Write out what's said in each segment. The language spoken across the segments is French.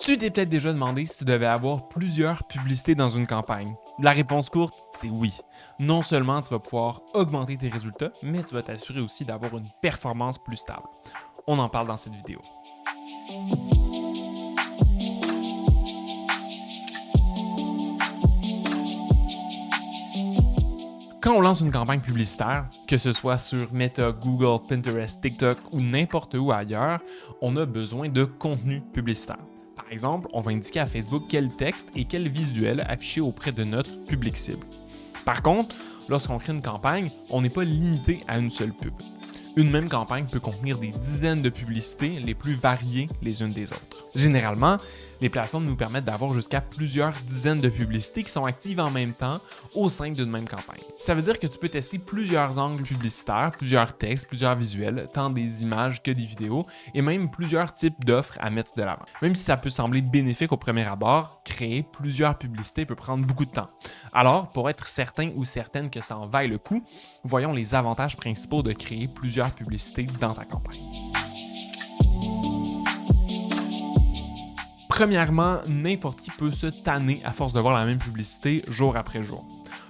Tu t'es peut-être déjà demandé si tu devais avoir plusieurs publicités dans une campagne. La réponse courte, c'est oui. Non seulement tu vas pouvoir augmenter tes résultats, mais tu vas t'assurer aussi d'avoir une performance plus stable. On en parle dans cette vidéo. Quand on lance une campagne publicitaire, que ce soit sur Meta, Google, Pinterest, TikTok ou n'importe où ailleurs, on a besoin de contenu publicitaire. Par exemple, on va indiquer à Facebook quel texte et quel visuel afficher auprès de notre public cible. Par contre, lorsqu'on crée une campagne, on n'est pas limité à une seule pub. Une même campagne peut contenir des dizaines de publicités les plus variées les unes des autres. Généralement, les plateformes nous permettent d'avoir jusqu'à plusieurs dizaines de publicités qui sont actives en même temps au sein d'une même campagne. Ça veut dire que tu peux tester plusieurs angles publicitaires, plusieurs textes, plusieurs visuels, tant des images que des vidéos, et même plusieurs types d'offres à mettre de l'avant. Même si ça peut sembler bénéfique au premier abord, créer plusieurs publicités peut prendre beaucoup de temps. Alors, pour être certain ou certaine que ça en vaille le coup, voyons les avantages principaux de créer plusieurs publicités dans ta campagne. Premièrement, n'importe qui peut se tanner à force de voir la même publicité jour après jour.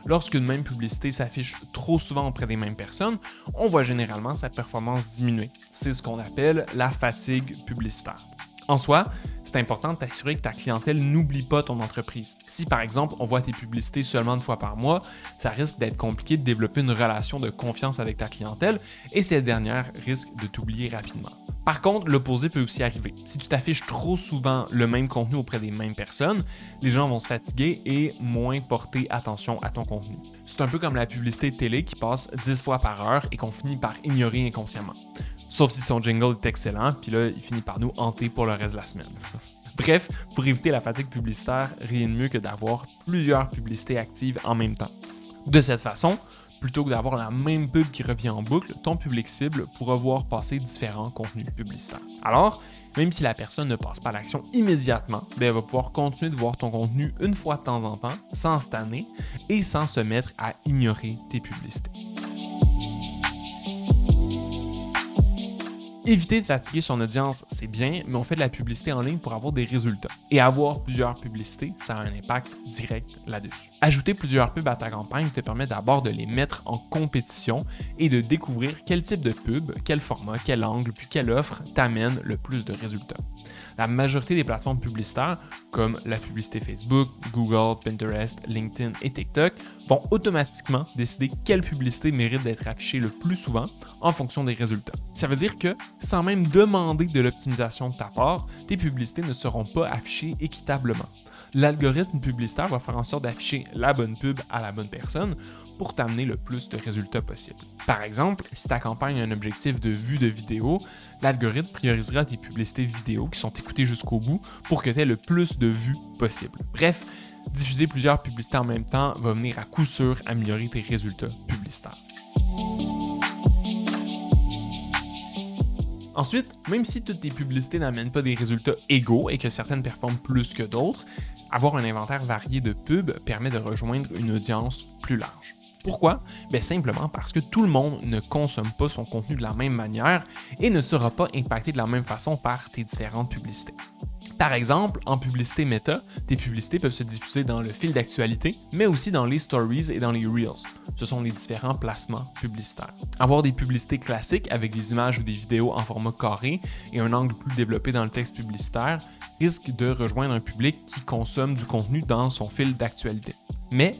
Lorsqu'une même publicité s'affiche trop souvent auprès des mêmes personnes, on voit généralement sa performance diminuer. C'est ce qu'on appelle la fatigue publicitaire. En soi, c'est important de t'assurer que ta clientèle n'oublie pas ton entreprise. Si par exemple on voit tes publicités seulement une fois par mois, ça risque d'être compliqué de développer une relation de confiance avec ta clientèle et cette dernière risque de t'oublier rapidement. Par contre, l'opposé peut aussi arriver. Si tu t'affiches trop souvent le même contenu auprès des mêmes personnes, les gens vont se fatiguer et moins porter attention à ton contenu. C'est un peu comme la publicité télé qui passe 10 fois par heure et qu'on finit par ignorer inconsciemment. Sauf si son jingle est excellent, puis là, il finit par nous hanter pour le reste de la semaine. Bref, pour éviter la fatigue publicitaire, rien de mieux que d'avoir plusieurs publicités actives en même temps. De cette façon, plutôt que d'avoir la même pub qui revient en boucle, ton public cible pourra voir passer différents contenus publicitaires. Alors, même si la personne ne passe pas à l'action immédiatement, elle va pouvoir continuer de voir ton contenu une fois de temps en temps, sans se tanner et sans se mettre à ignorer tes publicités. Éviter de fatiguer son audience, c'est bien, mais on fait de la publicité en ligne pour avoir des résultats. Et avoir plusieurs publicités, ça a un impact direct là-dessus. Ajouter plusieurs pubs à ta campagne te permet d'abord de les mettre en compétition et de découvrir quel type de pub, quel format, quel angle, puis quelle offre t'amène le plus de résultats. La majorité des plateformes publicitaires, comme la publicité Facebook, Google, Pinterest, LinkedIn et TikTok, vont automatiquement décider quelle publicité mérite d'être affichée le plus souvent en fonction des résultats. Ça veut dire que, sans même demander de l'optimisation de ta part, tes publicités ne seront pas affichées équitablement. L'algorithme publicitaire va faire en sorte d'afficher la bonne pub à la bonne personne pour t'amener le plus de résultats possible. Par exemple, si ta campagne a un objectif de vue de vidéo, l'algorithme priorisera tes publicités vidéo qui sont écoutées jusqu'au bout pour que tu aies le plus de vues possible. Bref, diffuser plusieurs publicités en même temps va venir à coup sûr améliorer tes résultats publicitaires. Ensuite, même si toutes tes publicités n'amènent pas des résultats égaux et que certaines performent plus que d'autres, avoir un inventaire varié de pubs permet de rejoindre une audience plus large. Pourquoi? Simplement parce que tout le monde ne consomme pas son contenu de la même manière et ne sera pas impacté de la même façon par tes différentes publicités. Par exemple, en publicité Meta, tes publicités peuvent se diffuser dans le fil d'actualité, mais aussi dans les stories et dans les reels. Ce sont les différents placements publicitaires. Avoir des publicités classiques avec des images ou des vidéos en format carré et un angle plus développé dans le texte publicitaire risque de rejoindre un public qui consomme du contenu dans son fil d'actualité. Mais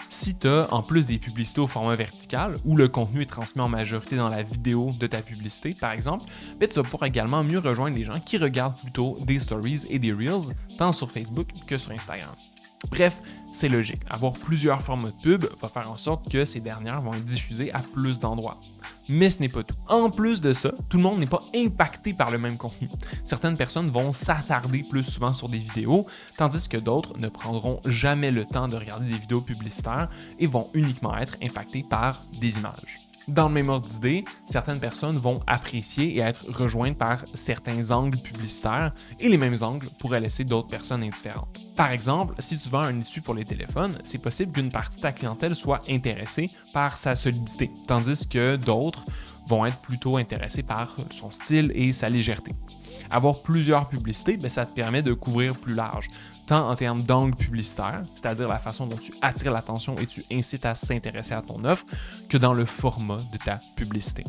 si tu as en plus des publicités au format vertical où le contenu est transmis en majorité dans la vidéo de ta publicité, par exemple, tu vas pouvoir également mieux rejoindre les gens qui regardent plutôt des stories et des reels, tant sur Facebook que sur Instagram. Bref, c'est logique. Avoir plusieurs formats de pub va faire en sorte que ces dernières vont être diffusées à plus d'endroits. Mais ce n'est pas tout. En plus de ça, tout le monde n'est pas impacté par le même contenu. Certaines personnes vont s'attarder plus souvent sur des vidéos, tandis que d'autres ne prendront jamais le temps de regarder des vidéos publicitaires et vont uniquement être impactées par des images. Dans le même ordre d'idée, certaines personnes vont apprécier et être rejointes par certains angles publicitaires et les mêmes angles pourraient laisser d'autres personnes indifférentes. Par exemple, si tu vends un essuie pour les téléphones, c'est possible qu'une partie de ta clientèle soit intéressée par sa solidité, tandis que d'autres vont être plutôt intéressés par son style et sa légèreté. Avoir plusieurs publicités, ben, ça te permet de couvrir plus large, tant en termes d'angle publicitaire, c'est-à-dire la façon dont tu attires l'attention et tu incites à s'intéresser à ton offre, que dans le format de ta publicité.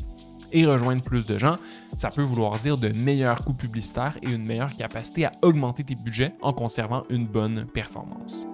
Et rejoindre plus de gens, ça peut vouloir dire de meilleurs coûts publicitaires et une meilleure capacité à augmenter tes budgets en conservant une bonne performance.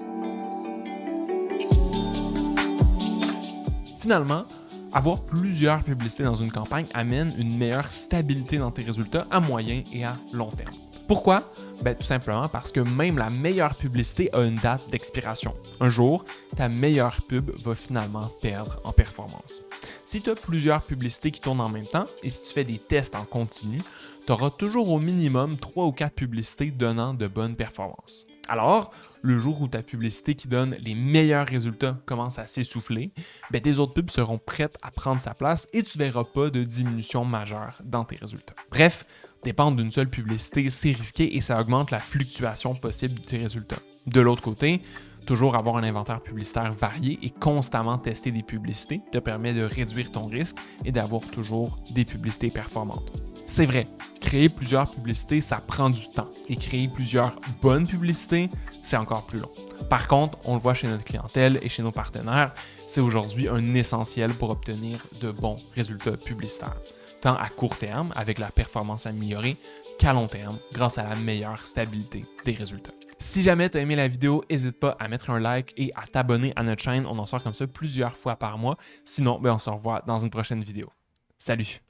Finalement, avoir plusieurs publicités dans une campagne amène une meilleure stabilité dans tes résultats à moyen et à long terme. Pourquoi? Ben, tout simplement parce que même la meilleure publicité a une date d'expiration. Un jour, ta meilleure pub va finalement perdre en performance. Si tu as plusieurs publicités qui tournent en même temps et si tu fais des tests en continu, tu auras toujours au minimum 3 ou 4 publicités donnant de bonnes performances. Alors, le jour où ta publicité qui donne les meilleurs résultats commence à s'essouffler, ben tes autres pubs seront prêtes à prendre sa place et tu ne verras pas de diminution majeure dans tes résultats. Bref, dépendre d'une seule publicité, c'est risqué et ça augmente la fluctuation possible de tes résultats. De l'autre côté, toujours avoir un inventaire publicitaire varié et constamment tester des publicités te permet de réduire ton risque et d'avoir toujours des publicités performantes. C'est vrai, créer plusieurs publicités, ça prend du temps et créer plusieurs bonnes publicités, c'est encore plus long. Par contre, on le voit chez notre clientèle et chez nos partenaires, c'est aujourd'hui un essentiel pour obtenir de bons résultats publicitaires, tant à court terme avec la performance améliorée qu'à long terme grâce à la meilleure stabilité des résultats. Si jamais tu as aimé la vidéo, n'hésite pas à mettre un like et à t'abonner à notre chaîne, on en sort comme ça plusieurs fois par mois. Sinon, on se revoit dans une prochaine vidéo. Salut!